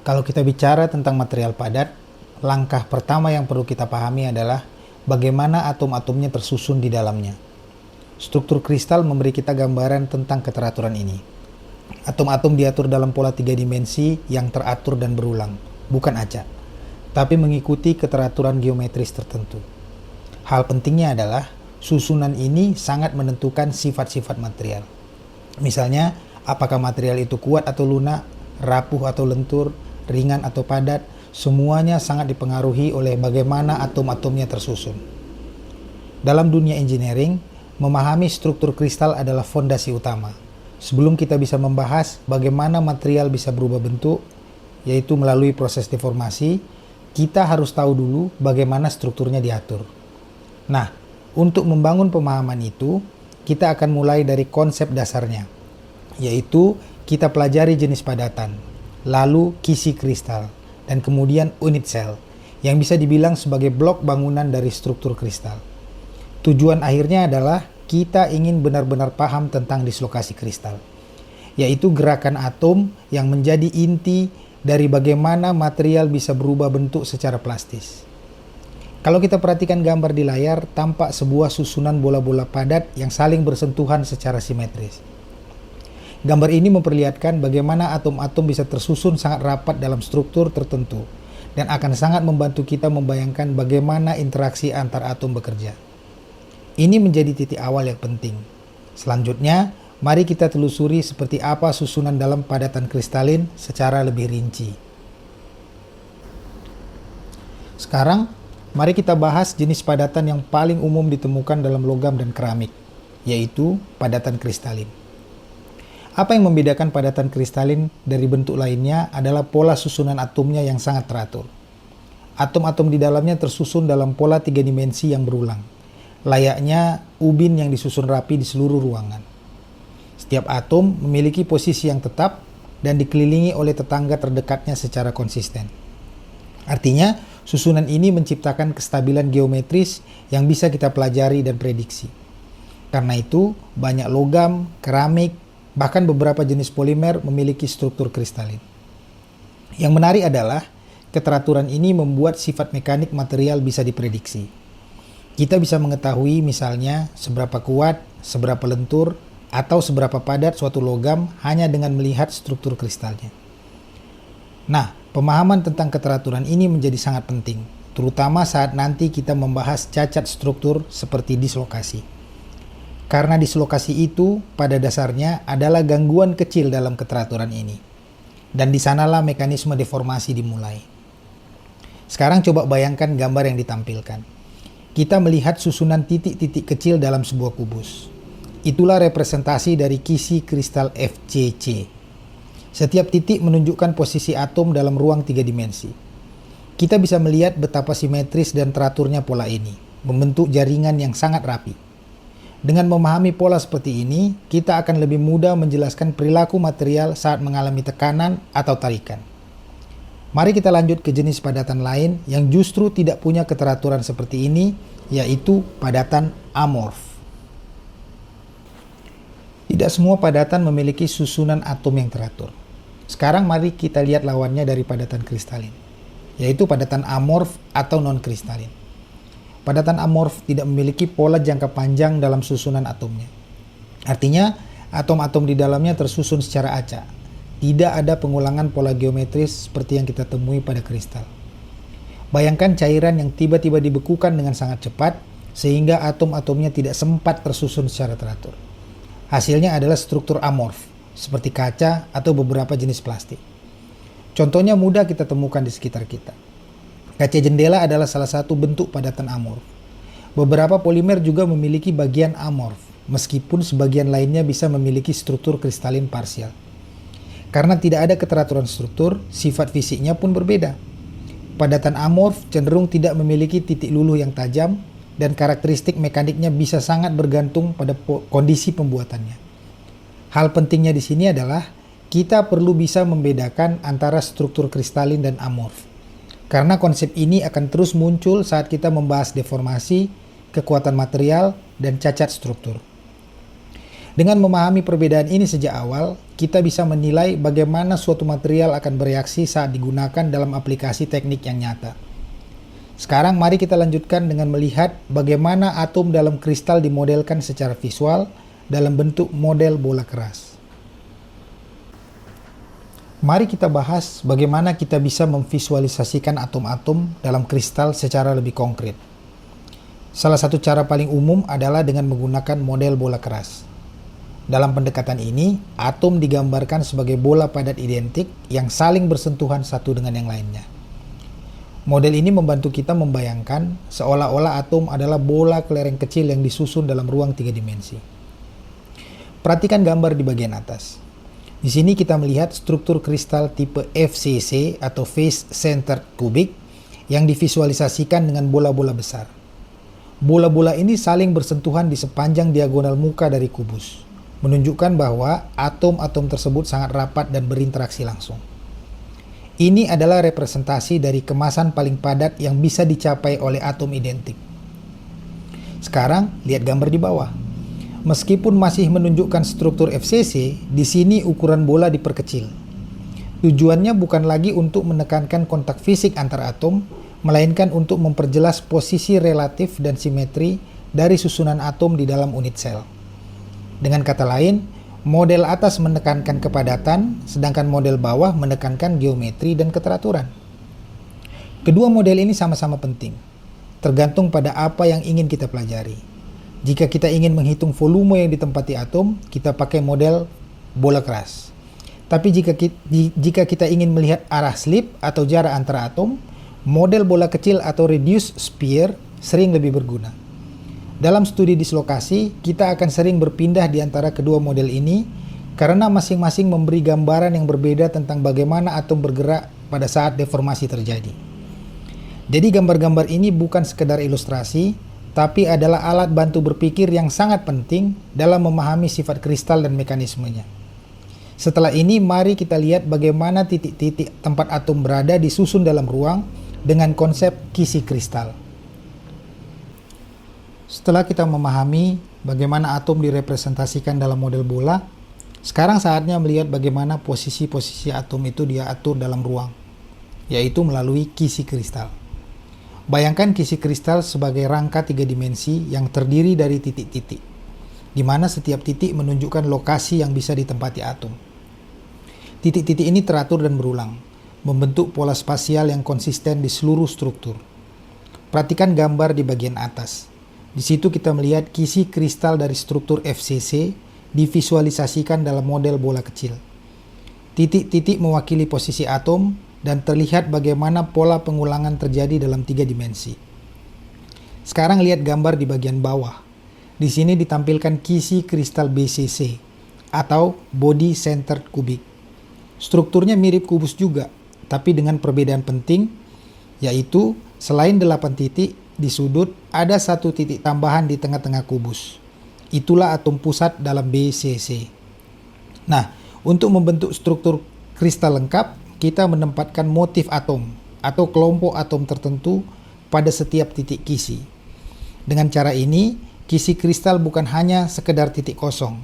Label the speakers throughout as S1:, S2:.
S1: Kalau kita bicara tentang material padat, langkah pertama yang perlu kita pahami adalah bagaimana atom-atomnya tersusun di dalamnya. Struktur kristal memberi kita gambaran tentang keteraturan ini. Atom-atom diatur dalam pola 3 dimensi yang teratur dan berulang, bukan acak, tapi mengikuti keteraturan geometris tertentu. Hal pentingnya adalah susunan ini sangat menentukan sifat-sifat material. Misalnya, apakah material itu kuat atau lunak, rapuh atau lentur, ringan atau padat, semuanya sangat dipengaruhi oleh bagaimana atom-atomnya tersusun. Dalam dunia engineering, memahami struktur kristal adalah fondasi utama. Sebelum kita bisa membahas bagaimana material bisa berubah bentuk, yaitu melalui proses deformasi, kita harus tahu dulu bagaimana strukturnya diatur. Nah, untuk membangun pemahaman itu, kita akan mulai dari konsep dasarnya, yaitu kita pelajari jenis padatan, lalu kisi kristal, dan kemudian unit sel, yang bisa dibilang sebagai blok bangunan dari struktur kristal. Tujuan akhirnya adalah kita ingin benar-benar paham tentang dislokasi kristal, yaitu gerakan atom yang menjadi inti dari bagaimana material bisa berubah bentuk secara plastis. Kalau kita perhatikan gambar di layar, tampak sebuah susunan bola-bola padat yang saling bersentuhan secara simetris. Gambar ini memperlihatkan bagaimana atom-atom bisa tersusun sangat rapat dalam struktur tertentu dan akan sangat membantu kita membayangkan bagaimana interaksi antar atom bekerja. Ini menjadi titik awal yang penting. Selanjutnya, mari kita telusuri seperti apa susunan dalam padatan kristalin secara lebih rinci. Sekarang, mari kita bahas jenis padatan yang paling umum ditemukan dalam logam dan keramik, yaitu padatan kristalin. Apa yang membedakan padatan kristalin dari bentuk lainnya adalah pola susunan atomnya yang sangat teratur. Atom-atom di dalamnya tersusun dalam pola 3 dimensi yang berulang, layaknya ubin yang disusun rapi di seluruh ruangan. Setiap atom memiliki posisi yang tetap dan dikelilingi oleh tetangga terdekatnya secara konsisten. Artinya, susunan ini menciptakan kestabilan geometris yang bisa kita pelajari dan prediksi. Karena itu, banyak logam, keramik, bahkan beberapa jenis polimer memiliki struktur kristalin. Yang menarik adalah keteraturan ini membuat sifat mekanik material bisa diprediksi. Kita bisa mengetahui misalnya seberapa kuat, seberapa lentur, atau seberapa padat suatu logam hanya dengan melihat struktur kristalnya. Nah, pemahaman tentang keteraturan ini menjadi sangat penting, terutama saat nanti kita membahas cacat struktur seperti dislokasi. Karena dislokasi itu pada dasarnya adalah gangguan kecil dalam keteraturan ini. Dan di sanalah mekanisme deformasi dimulai. Sekarang coba bayangkan gambar yang ditampilkan. Kita melihat susunan titik-titik kecil dalam sebuah kubus. Itulah representasi dari kisi kristal FCC. Setiap titik menunjukkan posisi atom dalam ruang 3 dimensi. Kita bisa melihat betapa simetris dan teraturnya pola ini, membentuk jaringan yang sangat rapi. Dengan memahami pola seperti ini, kita akan lebih mudah menjelaskan perilaku material saat mengalami tekanan atau tarikan. Mari kita lanjut ke jenis padatan lain yang justru tidak punya keteraturan seperti ini, yaitu padatan amorf. Tidak semua padatan memiliki susunan atom yang teratur. Sekarang mari kita lihat lawannya dari padatan kristalin, yaitu padatan amorf atau non-kristalin. Padatan amorf tidak memiliki pola jangka panjang dalam susunan atomnya. Artinya, atom-atom di dalamnya tersusun secara acak. Tidak ada pengulangan pola geometris seperti yang kita temui pada kristal. Bayangkan cairan yang tiba-tiba dibekukan dengan sangat cepat, sehingga atom-atomnya tidak sempat tersusun secara teratur. Hasilnya adalah struktur amorf, seperti kaca atau beberapa jenis plastik. Contohnya mudah kita temukan di sekitar kita. Kaca jendela adalah salah satu bentuk padatan amorf. Beberapa polimer juga memiliki bagian amorf, meskipun sebagian lainnya bisa memiliki struktur kristalin parsial. Karena tidak ada keteraturan struktur, sifat fisiknya pun berbeda. Padatan amorf cenderung tidak memiliki titik luluh yang tajam, dan karakteristik mekaniknya bisa sangat bergantung pada kondisi pembuatannya. Hal pentingnya di sini adalah kita perlu bisa membedakan antara struktur kristalin dan amorf. Karena konsep ini akan terus muncul saat kita membahas deformasi, kekuatan material, dan cacat struktur. Dengan memahami perbedaan ini sejak awal, kita bisa menilai bagaimana suatu material akan bereaksi saat digunakan dalam aplikasi teknik yang nyata. Sekarang mari kita lanjutkan dengan melihat bagaimana atom dalam kristal dimodelkan secara visual dalam bentuk model bola keras. Mari kita bahas bagaimana kita bisa memvisualisasikan atom-atom dalam kristal secara lebih konkret. Salah satu cara paling umum adalah dengan menggunakan model bola keras. Dalam pendekatan ini, atom digambarkan sebagai bola padat identik yang saling bersentuhan satu dengan yang lainnya. Model ini membantu kita membayangkan seolah-olah atom adalah bola kelereng kecil yang disusun dalam ruang 3 dimensi. Perhatikan gambar di bagian atas. Di sini kita melihat struktur kristal tipe FCC atau Face Centered Cubic yang divisualisasikan dengan bola-bola besar. Bola-bola ini saling bersentuhan di sepanjang diagonal muka dari kubus, menunjukkan bahwa atom-atom tersebut sangat rapat dan berinteraksi langsung. Ini adalah representasi dari kemasan paling padat yang bisa dicapai oleh atom identik. Sekarang, lihat gambar di bawah. Meskipun masih menunjukkan struktur FCC, di sini ukuran bola diperkecil. Tujuannya bukan lagi untuk menekankan kontak fisik antar atom, melainkan untuk memperjelas posisi relatif dan simetri dari susunan atom di dalam unit sel. Dengan kata lain, model atas menekankan kepadatan, sedangkan model bawah menekankan geometri dan keteraturan. Kedua model ini sama-sama penting, tergantung pada apa yang ingin kita pelajari. Jika kita ingin menghitung volume yang ditempati atom, kita pakai model bola keras. Tapi jika kita ingin melihat arah slip atau jarak antara atom, model bola kecil atau reduced sphere sering lebih berguna. Dalam studi dislokasi, kita akan sering berpindah di antara kedua model ini karena masing-masing memberi gambaran yang berbeda tentang bagaimana atom bergerak pada saat deformasi terjadi. Jadi gambar-gambar ini bukan sekedar ilustrasi, tapi adalah alat bantu berpikir yang sangat penting dalam memahami sifat kristal dan mekanismenya. Setelah ini, mari kita lihat bagaimana titik-titik tempat atom berada disusun dalam ruang dengan konsep kisi kristal. Setelah kita memahami bagaimana atom direpresentasikan dalam model bola, sekarang saatnya melihat bagaimana posisi-posisi atom itu dia atur dalam ruang, yaitu melalui kisi kristal. Bayangkan kisi kristal sebagai rangka 3 dimensi yang terdiri dari titik-titik, di mana setiap titik menunjukkan lokasi yang bisa ditempati atom. Titik-titik ini teratur dan berulang, membentuk pola spasial yang konsisten di seluruh struktur. Perhatikan gambar di bagian atas. Di situ kita melihat kisi kristal dari struktur FCC divisualisasikan dalam model bola kecil. Titik-titik mewakili posisi atom, dan terlihat bagaimana pola pengulangan terjadi dalam 3 dimensi. Sekarang lihat gambar di bagian bawah. Di sini ditampilkan kisi kristal BCC atau Body Centered Cubic. Strukturnya mirip kubus juga, tapi dengan perbedaan penting, yaitu selain 8 titik di sudut, ada 1 titik tambahan di tengah-tengah kubus. Itulah atom pusat dalam BCC. Nah, untuk membentuk struktur kristal lengkap, kita menempatkan motif atom atau kelompok atom tertentu pada setiap titik kisi. Dengan cara ini, kisi kristal bukan hanya sekedar titik kosong,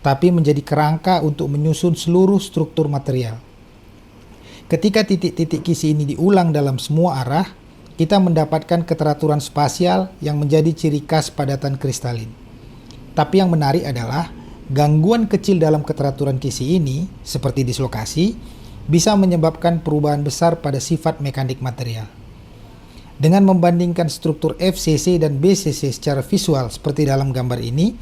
S1: tapi menjadi kerangka untuk menyusun seluruh struktur material. Ketika titik-titik kisi ini diulang dalam semua arah, kita mendapatkan keteraturan spasial yang menjadi ciri khas padatan kristalin. Tapi yang menarik adalah, gangguan kecil dalam keteraturan kisi ini, seperti dislokasi, bisa menyebabkan perubahan besar pada sifat mekanik material. Dengan membandingkan struktur FCC dan BCC secara visual seperti dalam gambar ini,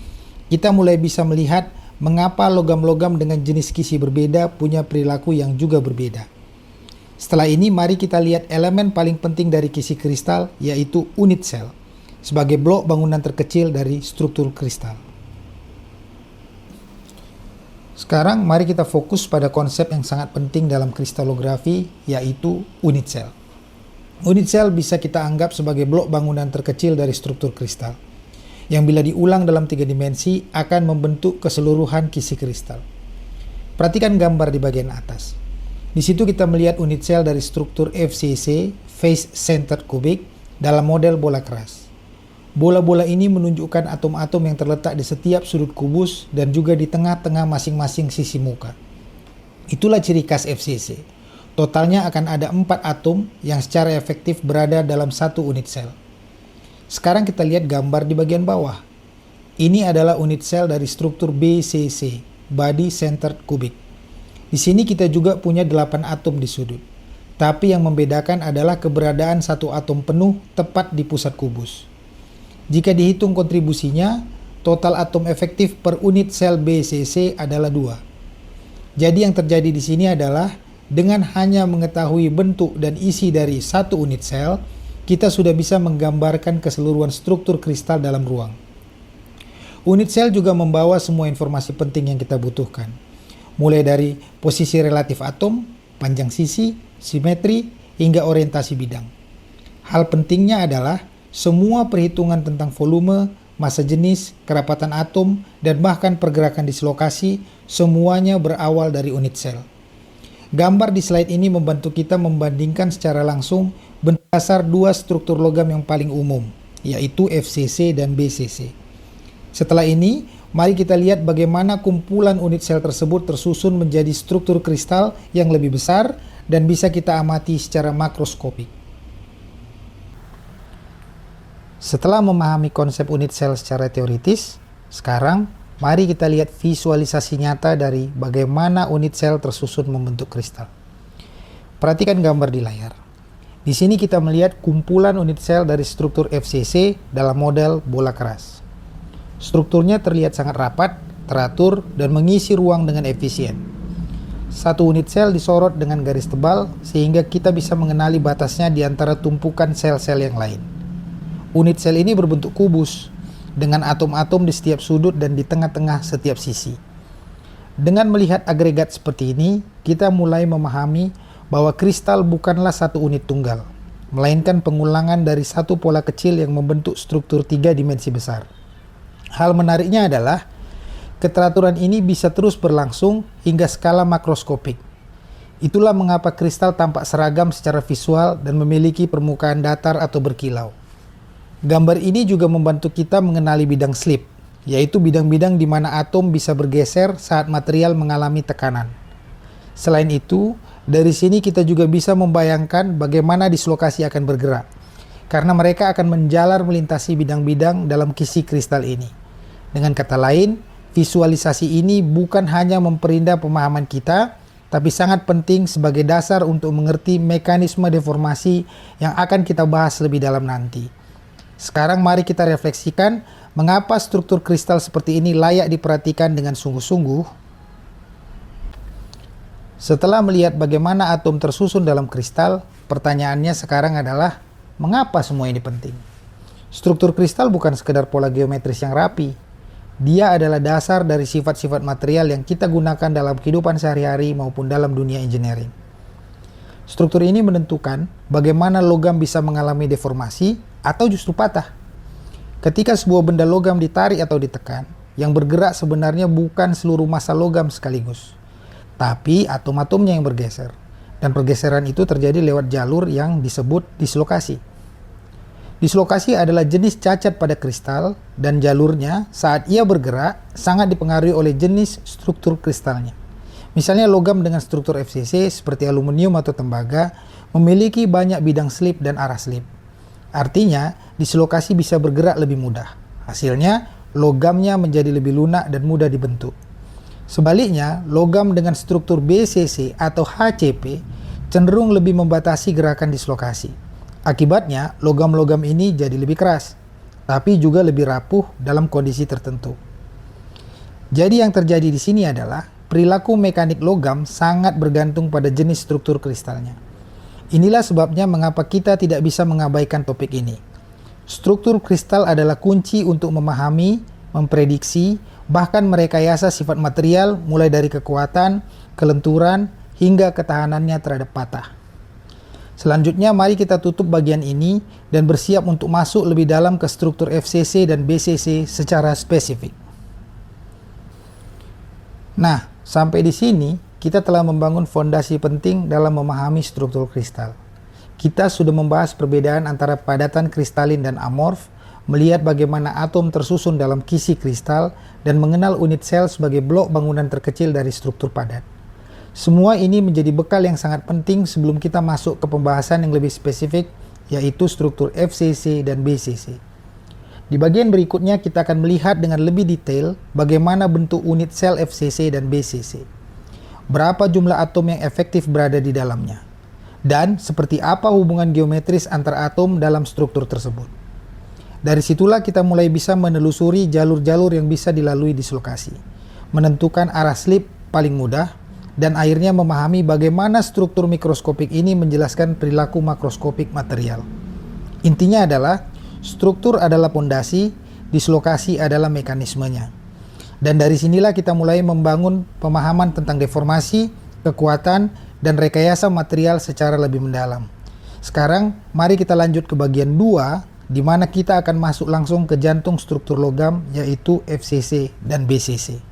S1: kita mulai bisa melihat mengapa logam-logam dengan jenis kisi berbeda punya perilaku yang juga berbeda. Setelah ini, mari kita lihat elemen paling penting dari kisi kristal, yaitu unit sel, sebagai blok bangunan terkecil dari struktur kristal. Sekarang mari kita fokus pada konsep yang sangat penting dalam kristalografi, yaitu unit sel. Unit sel bisa kita anggap sebagai blok bangunan terkecil dari struktur kristal, yang bila diulang dalam 3 dimensi akan membentuk keseluruhan kisi kristal. Perhatikan gambar di bagian atas. Di situ kita melihat unit sel dari struktur FCC, Face Centered Cubic, dalam model bola keras. Bola-bola ini menunjukkan atom-atom yang terletak di setiap sudut kubus dan juga di tengah-tengah masing-masing sisi muka. Itulah ciri khas FCC. Totalnya akan ada 4 atom yang secara efektif berada dalam satu unit sel. Sekarang kita lihat gambar di bagian bawah. Ini adalah unit sel dari struktur BCC, Body Centered Cubic. Di sini kita juga punya 8 atom di sudut. Tapi yang membedakan adalah keberadaan satu atom penuh tepat di pusat kubus. Jika dihitung kontribusinya, total atom efektif per unit sel BCC adalah 2. Jadi yang terjadi di sini adalah dengan hanya mengetahui bentuk dan isi dari satu unit sel, kita sudah bisa menggambarkan keseluruhan struktur kristal dalam ruang. Unit sel juga membawa semua informasi penting yang kita butuhkan, mulai dari posisi relatif atom, panjang sisi, simetri, hingga orientasi bidang. Hal pentingnya adalah semua perhitungan tentang volume, massa jenis, kerapatan atom, dan bahkan pergerakan dislokasi, semuanya berawal dari unit sel. Gambar di slide ini membantu kita membandingkan secara langsung bentuk dasar 2 struktur logam yang paling umum, yaitu FCC dan BCC. Setelah ini, mari kita lihat bagaimana kumpulan unit sel tersebut tersusun menjadi struktur kristal yang lebih besar dan bisa kita amati secara makroskopik. Setelah memahami konsep unit sel secara teoritis, sekarang mari kita lihat visualisasi nyata dari bagaimana unit sel tersusun membentuk kristal. Perhatikan gambar di layar. Di sini kita melihat kumpulan unit sel dari struktur FCC dalam model bola keras. Strukturnya terlihat sangat rapat, teratur, dan mengisi ruang dengan efisien. Satu unit sel disorot dengan garis tebal sehingga kita bisa mengenali batasnya di antara tumpukan sel-sel yang lain. Unit sel ini berbentuk kubus, dengan atom-atom di setiap sudut dan di tengah-tengah setiap sisi. Dengan melihat agregat seperti ini, kita mulai memahami bahwa kristal bukanlah satu unit tunggal, melainkan pengulangan dari satu pola kecil yang membentuk struktur 3 dimensi besar. Hal menariknya adalah, keteraturan ini bisa terus berlangsung hingga skala makroskopik. Itulah mengapa kristal tampak seragam secara visual dan memiliki permukaan datar atau berkilau. Gambar ini juga membantu kita mengenali bidang slip, yaitu bidang-bidang di mana atom bisa bergeser saat material mengalami tekanan. Selain itu, dari sini kita juga bisa membayangkan bagaimana dislokasi akan bergerak, karena mereka akan menjalar melintasi bidang-bidang dalam kisi kristal ini. Dengan kata lain, visualisasi ini bukan hanya memperindah pemahaman kita, tapi sangat penting sebagai dasar untuk mengerti mekanisme deformasi yang akan kita bahas lebih dalam nanti. Sekarang mari kita refleksikan mengapa struktur kristal seperti ini layak diperhatikan dengan sungguh-sungguh. Setelah melihat bagaimana atom tersusun dalam kristal, pertanyaannya sekarang adalah, mengapa semua ini penting? Struktur kristal bukan sekedar pola geometris yang rapi. Dia adalah dasar dari sifat-sifat material yang kita gunakan dalam kehidupan sehari-hari maupun dalam dunia engineering. Struktur ini menentukan bagaimana logam bisa mengalami deformasi atau justru patah. Ketika sebuah benda logam ditarik atau ditekan, yang bergerak sebenarnya bukan seluruh massa logam sekaligus, tapi atom-atomnya yang bergeser. Dan pergeseran itu terjadi lewat jalur yang disebut dislokasi. Dislokasi adalah jenis cacat pada kristal dan jalurnya saat ia bergerak sangat dipengaruhi oleh jenis struktur kristalnya. Misalnya logam dengan struktur FCC seperti aluminium atau tembaga memiliki banyak bidang slip dan arah slip. Artinya, dislokasi bisa bergerak lebih mudah. Hasilnya, logamnya menjadi lebih lunak dan mudah dibentuk. Sebaliknya, logam dengan struktur BCC atau HCP cenderung lebih membatasi gerakan dislokasi. Akibatnya, logam-logam ini jadi lebih keras, tapi juga lebih rapuh dalam kondisi tertentu. Jadi yang terjadi di sini adalah, perilaku mekanik logam sangat bergantung pada jenis struktur kristalnya. Inilah sebabnya mengapa kita tidak bisa mengabaikan topik ini. Struktur kristal adalah kunci untuk memahami, memprediksi, bahkan merekayasa sifat material mulai dari kekuatan, kelenturan, hingga ketahanannya terhadap patah. Selanjutnya mari kita tutup bagian ini dan bersiap untuk masuk lebih dalam ke struktur FCC dan BCC secara spesifik. Nah, sampai di sini kita telah membangun fondasi penting dalam memahami struktur kristal. Kita sudah membahas perbedaan antara padatan kristalin dan amorf, melihat bagaimana atom tersusun dalam kisi kristal, dan mengenal unit sel sebagai blok bangunan terkecil dari struktur padat. Semua ini menjadi bekal yang sangat penting sebelum kita masuk ke pembahasan yang lebih spesifik, yaitu struktur FCC dan BCC. Di bagian berikutnya kita akan melihat dengan lebih detail bagaimana bentuk unit sel FCC dan BCC, berapa jumlah atom yang efektif berada di dalamnya, dan seperti apa hubungan geometris antar atom dalam struktur tersebut. Dari situlah kita mulai bisa menelusuri jalur-jalur yang bisa dilalui dislokasi, menentukan arah slip paling mudah, dan akhirnya memahami bagaimana struktur mikroskopik ini menjelaskan perilaku makroskopik material. Intinya adalah, struktur adalah pondasi, dislokasi adalah mekanismenya. Dan dari sinilah kita mulai membangun pemahaman tentang deformasi, kekuatan, dan rekayasa material secara lebih mendalam. Sekarang, mari kita lanjut ke bagian 2, di mana kita akan masuk langsung ke jantung struktur logam, yaitu FCC dan BCC.